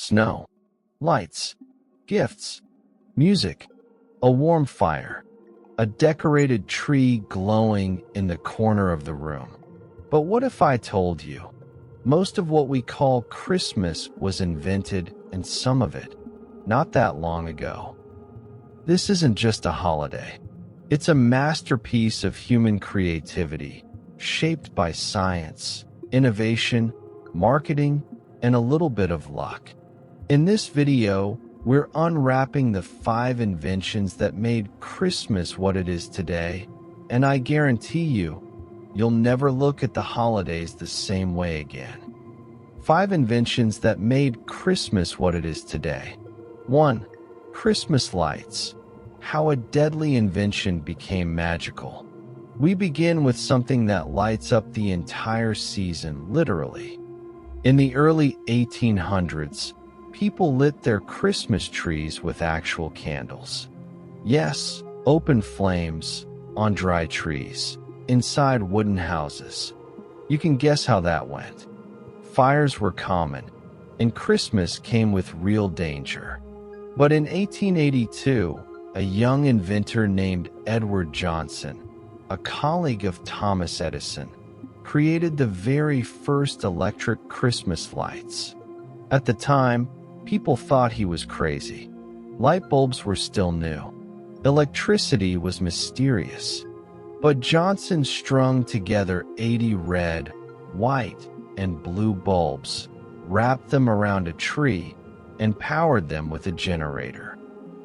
snow, lights, gifts, music, a warm fire, a decorated tree glowing in the corner of the room. But what if I told you, most of what we call Christmas was invented, and some of it, not that long ago? This isn't just a holiday. It's a masterpiece of human creativity, shaped by science, innovation, marketing, and a little bit of luck. In this video, we're unwrapping the 5 inventions that made Christmas what it is today, and I guarantee you'll never look at the holidays the same way again. 5 inventions that made Christmas what it is today. 1. Christmas lights. How a deadly invention became magical. We begin with something that lights up the entire season, literally. In the early 1800s, people lit their Christmas trees with actual candles. Yes, open flames on dry trees, inside wooden houses. You can guess how that went. Fires were common, and Christmas came with real danger. But in 1882, a young inventor named Edward Johnson, a colleague of Thomas Edison, created the very first electric Christmas lights. At the time, people thought he was crazy. Light bulbs were still new. Electricity was mysterious. But Johnson strung together 80 red, white, and blue bulbs, wrapped them around a tree, and powered them with a generator.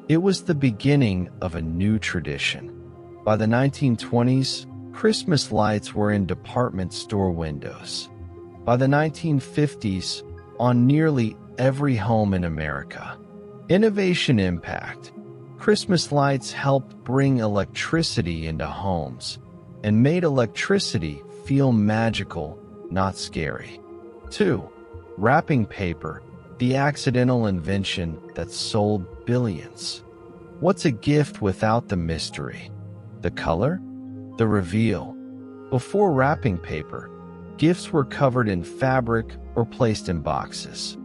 It was the beginning of a new tradition. By the 1920s, Christmas lights were in department store windows. By the 1950s, on nearly every home in America. Innovation impact. Christmas lights helped bring electricity into homes and made electricity feel magical, not scary. 2. Wrapping paper, the accidental invention that sold billions. What's a gift without the mystery? The color? The reveal. Before wrapping paper, gifts were covered in fabric or placed in boxes.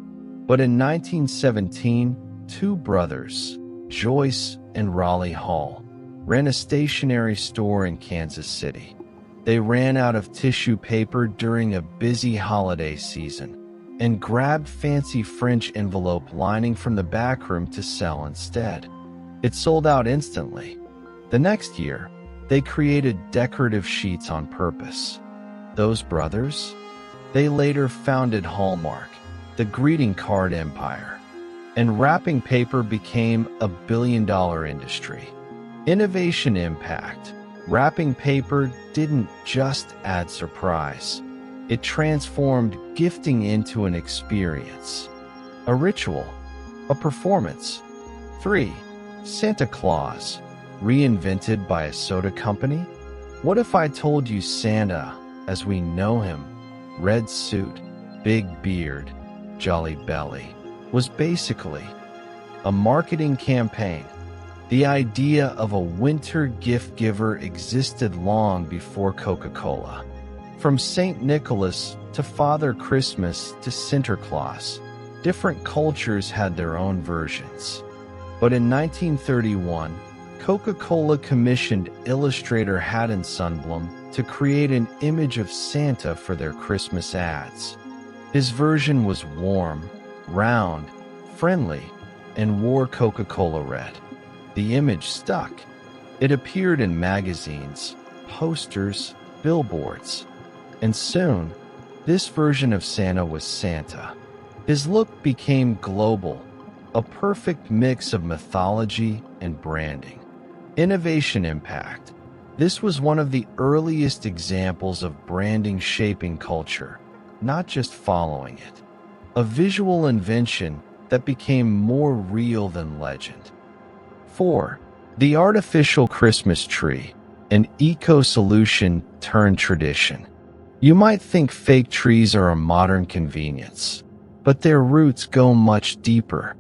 But in 1917, 2 brothers, Joyce and Raleigh Hall, ran a stationery store in Kansas City. They ran out of tissue paper during a busy holiday season and grabbed fancy French envelope lining from the backroom to sell instead. It sold out instantly. The next year, they created decorative sheets on purpose. Those brothers? They later founded Hallmark, the greeting card empire, and wrapping paper became a billion-dollar industry. Innovation impact. Wrapping paper didn't just add surprise. It transformed gifting into an experience, a ritual, a performance. 3. Santa Claus, reinvented by a soda company? What if I told you Santa, as we know him, red suit, big beard, jolly belly, was basically a marketing campaign? The idea of a winter gift giver existed long before Coca-Cola. From St. Nicholas to Father Christmas to Sinterklaas, different cultures had their own versions. But in 1931, Coca-Cola commissioned illustrator Haddon Sundblom to create an image of Santa for their Christmas ads. His version was warm, round, friendly, and wore Coca-Cola red. The image stuck. It appeared in magazines, posters, billboards. And soon, this version of Santa was Santa. His look became global, a perfect mix of mythology and branding. Innovation impact. This was one of the earliest examples of branding shaping culture, not just following it. A visual invention that became more real than legend. 4. The artificial Christmas tree, an eco-solution turned tradition. You might think fake trees are a modern convenience, but their roots go much deeper.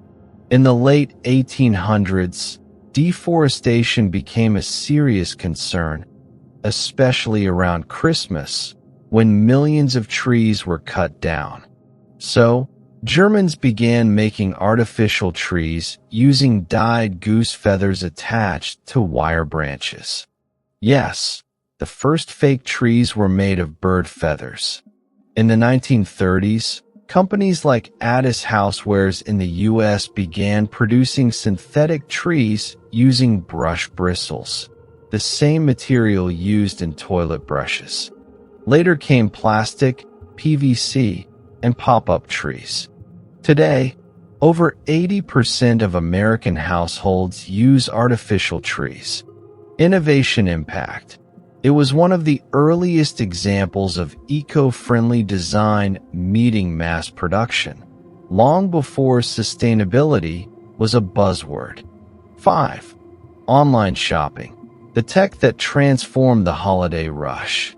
In the late 1800s, deforestation became a serious concern, especially around Christmas, when millions of trees were cut down. So, Germans began making artificial trees using dyed goose feathers attached to wire branches. Yes, the first fake trees were made of bird feathers. In the 1930s, companies like Addis Housewares in the US began producing synthetic trees using brush bristles, the same material used in toilet brushes. Later came plastic, PVC, and pop-up trees. Today, over 80% of American households use artificial trees. Innovation impact. It was one of the earliest examples of eco-friendly design meeting mass production, long before sustainability was a buzzword. 5. Online shopping. The tech that transformed the holiday rush.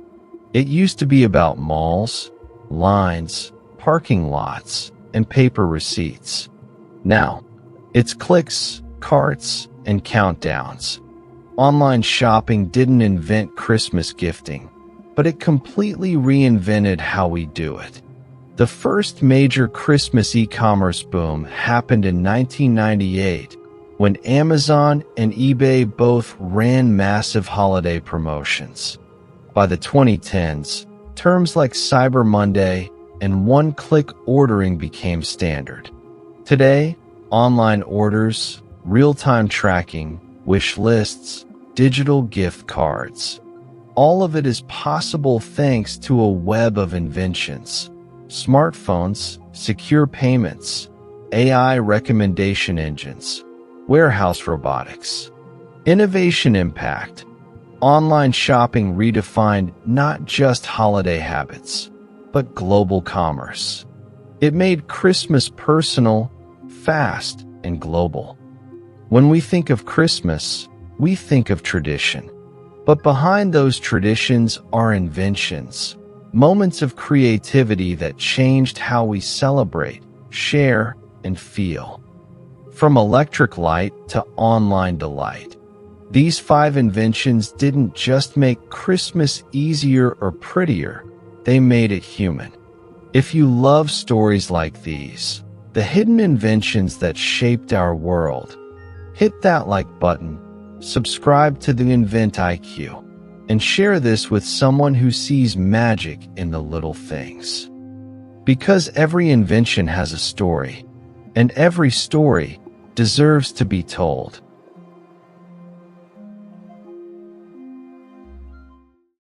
It used to be about malls, lines, parking lots, and paper receipts. Now, it's clicks, carts, and countdowns. Online shopping didn't invent Christmas gifting, but it completely reinvented how we do it. The first major Christmas e-commerce boom happened in 1998 when Amazon and eBay both ran massive holiday promotions. By the 2010s, terms like Cyber Monday and one-click ordering became standard. Today, online orders, real-time tracking, wish lists, digital gift cards. All of it is possible thanks to a web of inventions. Smartphones, secure payments, AI recommendation engines, warehouse robotics. Innovation impact. Online shopping redefined not just holiday habits, but global commerce. It made Christmas personal, fast, and global. When we think of Christmas, we think of tradition. But behind those traditions are inventions, moments of creativity that changed how we celebrate, share, and feel. From electric light to online delight, these 5 inventions didn't just make Christmas easier or prettier, they made it human. If you love stories like these, the hidden inventions that shaped our world, hit that like button, subscribe to the Invent IQ, and share this with someone who sees magic in the little things. Because every invention has a story, and every story deserves to be told.